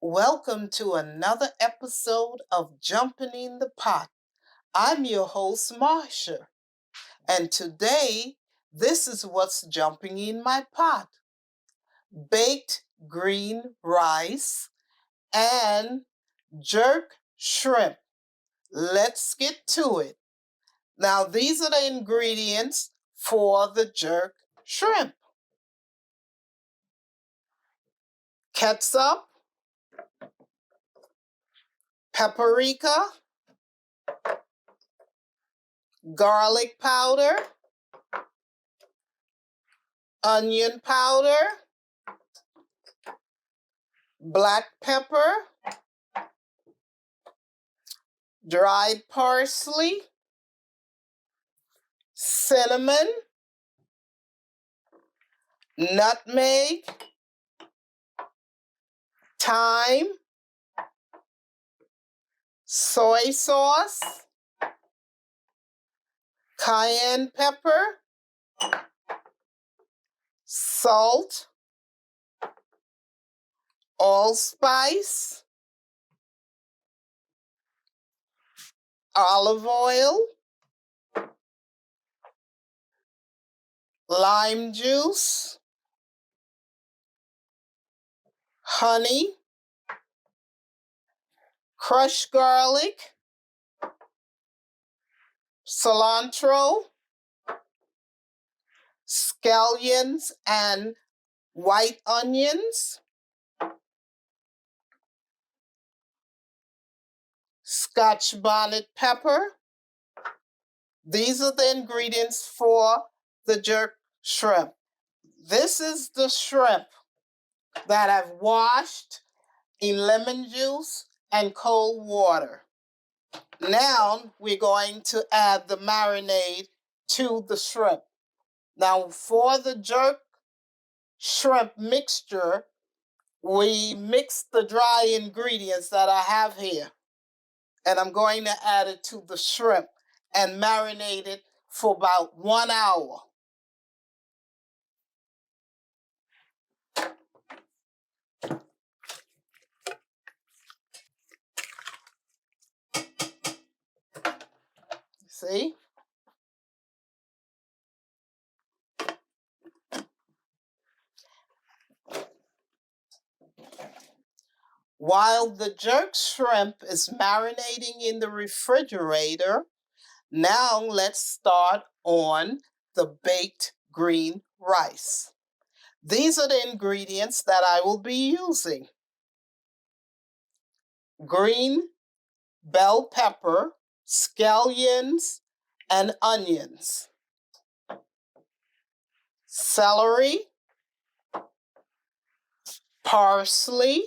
Welcome to another episode of Jumping in the Pot. I'm your host, Marcia, and today this is what's jumping in my pot: baked green rice and jerk shrimp. Let's get to it. Now, these are the ingredients for the jerk shrimp: ketchup, paprika, garlic powder, onion powder, black pepper, dried parsley, cinnamon, nutmeg, thyme, soy sauce, cayenne pepper, salt, allspice, olive oil, lime juice, honey, crushed garlic, cilantro, scallions and white onions, Scotch bonnet pepper. These are the ingredients for the jerk shrimp. This is the shrimp that I've washed in lemon juice and cold water. Now we're going to add the marinade to the shrimp. Now for the jerk shrimp mixture, we mix the dry ingredients that I have here, and I'm going to add it to the shrimp and marinate it for about 1 hour. See? While the jerk shrimp is marinating in the refrigerator, now let's start on the baked green rice. These are the ingredients that I will be using: green bell pepper, scallions, and onions, celery, parsley,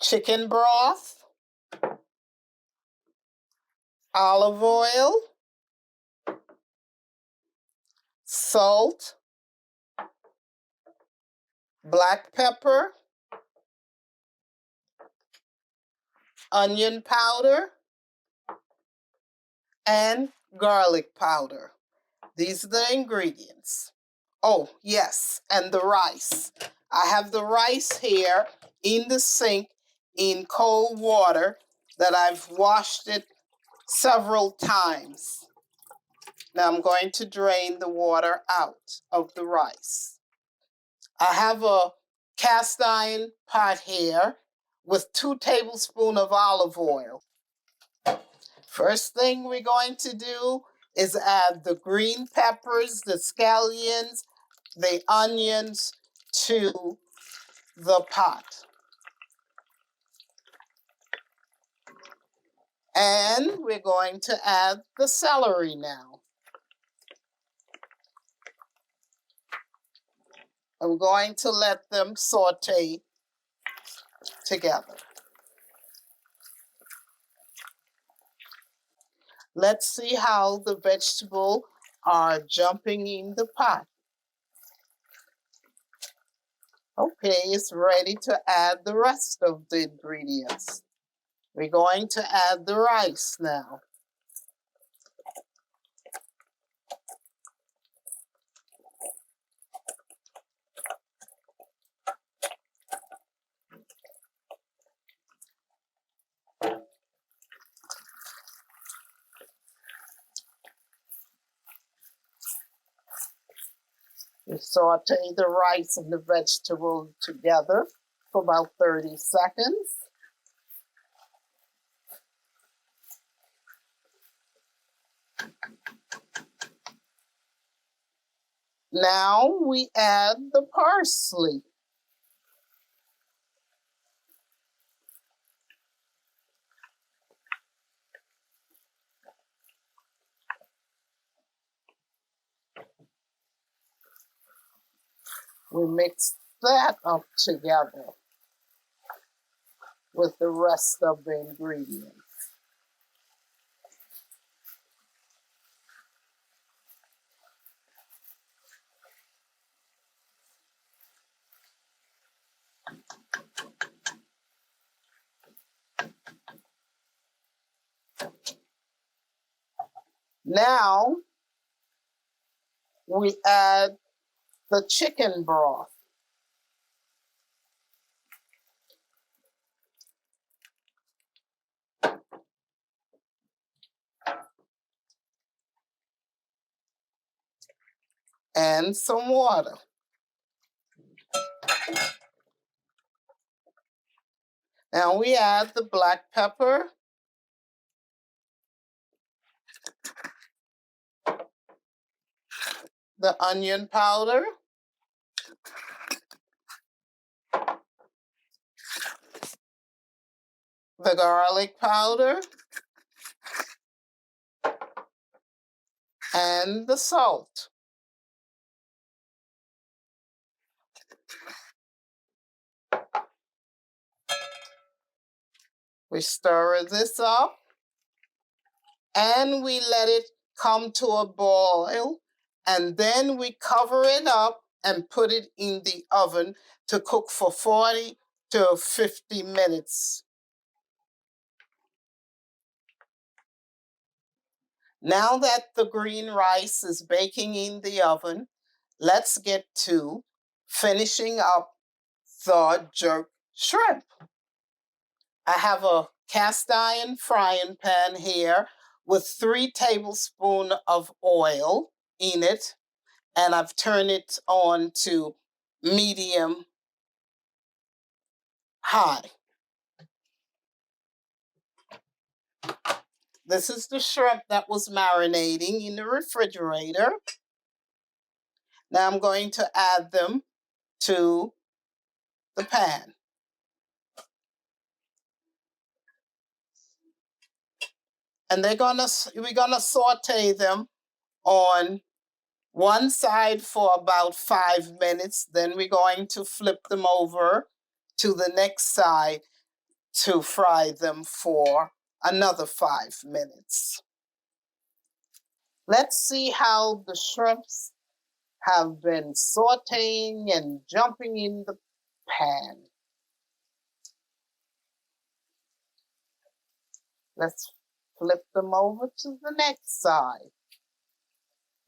chicken broth, olive oil, salt, black pepper, onion powder, and garlic powder. These are the ingredients. Oh, yes, and the rice. I have the rice here in the sink in cold water that I've washed it several times. Now I'm going to drain the water out of the rice. I have a cast iron pot here with 2 tablespoons of olive oil. First thing we're going to do is add the green peppers, the scallions, the onions to the pot. And we're going to add the celery now. I'm going to let them saute together. Let's see how the vegetables are jumping in the pot. Okay, it's ready to add the rest of the ingredients. We're going to add the rice now. We saute the rice and the vegetable together for about 30 seconds. Now we add the parsley. We mix that up together with the rest of the ingredients. Now we add the chicken broth. And some water. Now we add the black pepper, the onion powder, the garlic powder, and the salt. We stir this up and we let it come to a boil, and then we cover it up and put it in the oven to cook for 40 to 50 minutes. Now that the green rice is baking in the oven, let's get to finishing up the jerk shrimp. I have a cast iron frying pan here with 3 tablespoons of oil in it, and I've turned it on to medium high. This is the shrimp that was marinating in the refrigerator. Now I'm going to add them to the pan. And we're gonna saute them on one side for about 5 minutes. Then we're going to flip them over to the next side to fry them for another 5 minutes. Let's see how the shrimps have been sauteing and jumping in the pan. Let's flip them over to the next side.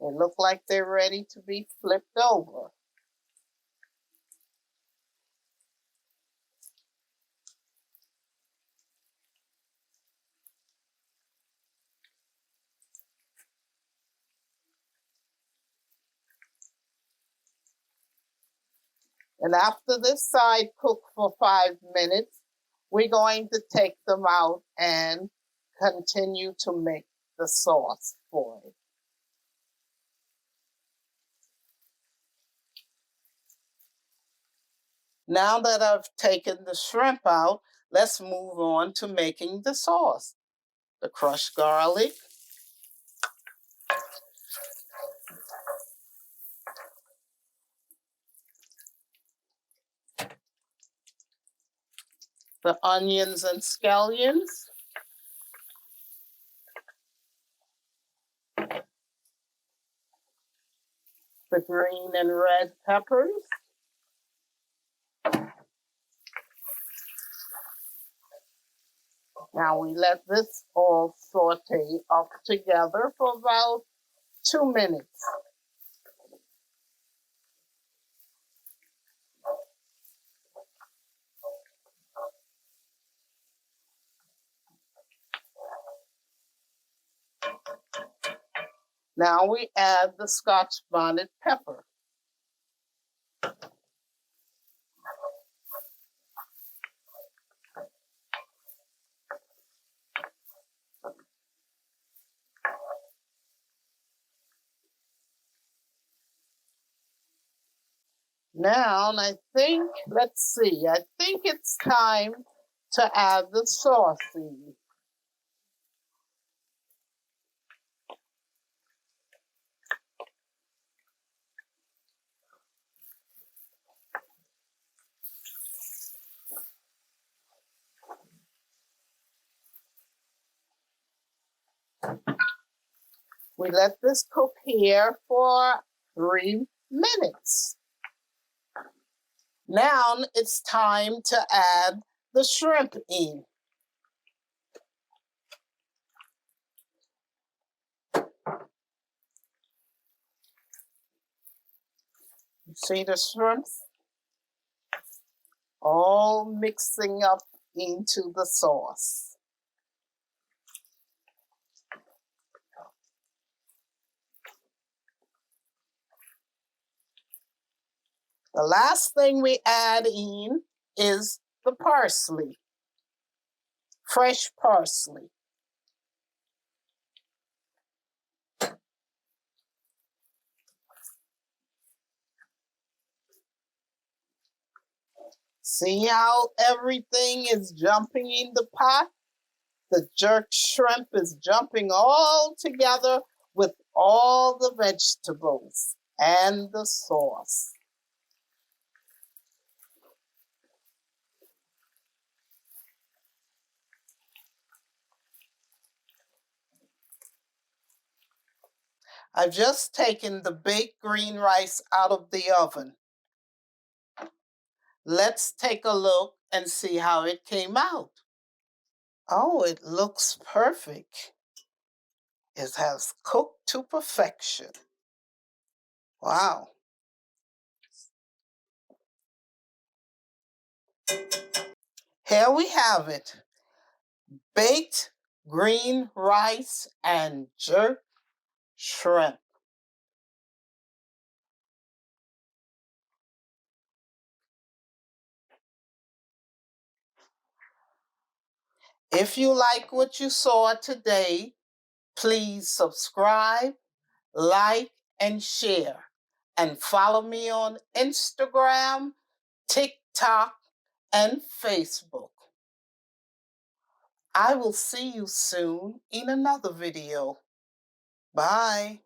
They look like they're ready to be flipped over. And after this side cooked for 5 minutes, we're going to take them out and continue to make the sauce for it. Now that I've taken the shrimp out, let's move on to making the sauce. The crushed garlic, the onions and scallions, the green and red peppers, now we let this all saute up together for about 2 minutes. Now we add the Scotch bonnet pepper. Now, I think, let's see, I think it's time to add the sauce in. We let this cook here for 3 minutes. Now it's time to add the shrimp in. You see the shrimps all mixing up into the sauce. The last thing we add in is the parsley, fresh parsley. See how everything is jumping in the pot? The jerk shrimp is jumping all together with all the vegetables and the sauce. I've just taken the baked green rice out of the oven. Let's take a look and see how it came out. Oh, it looks perfect. It has cooked to perfection. Wow. Here we have it. Baked green rice and jerk shrimp. If you like what you saw today, please subscribe, like, and share. And follow me on Instagram, TikTok, and Facebook. I will see you soon in another video. Bye.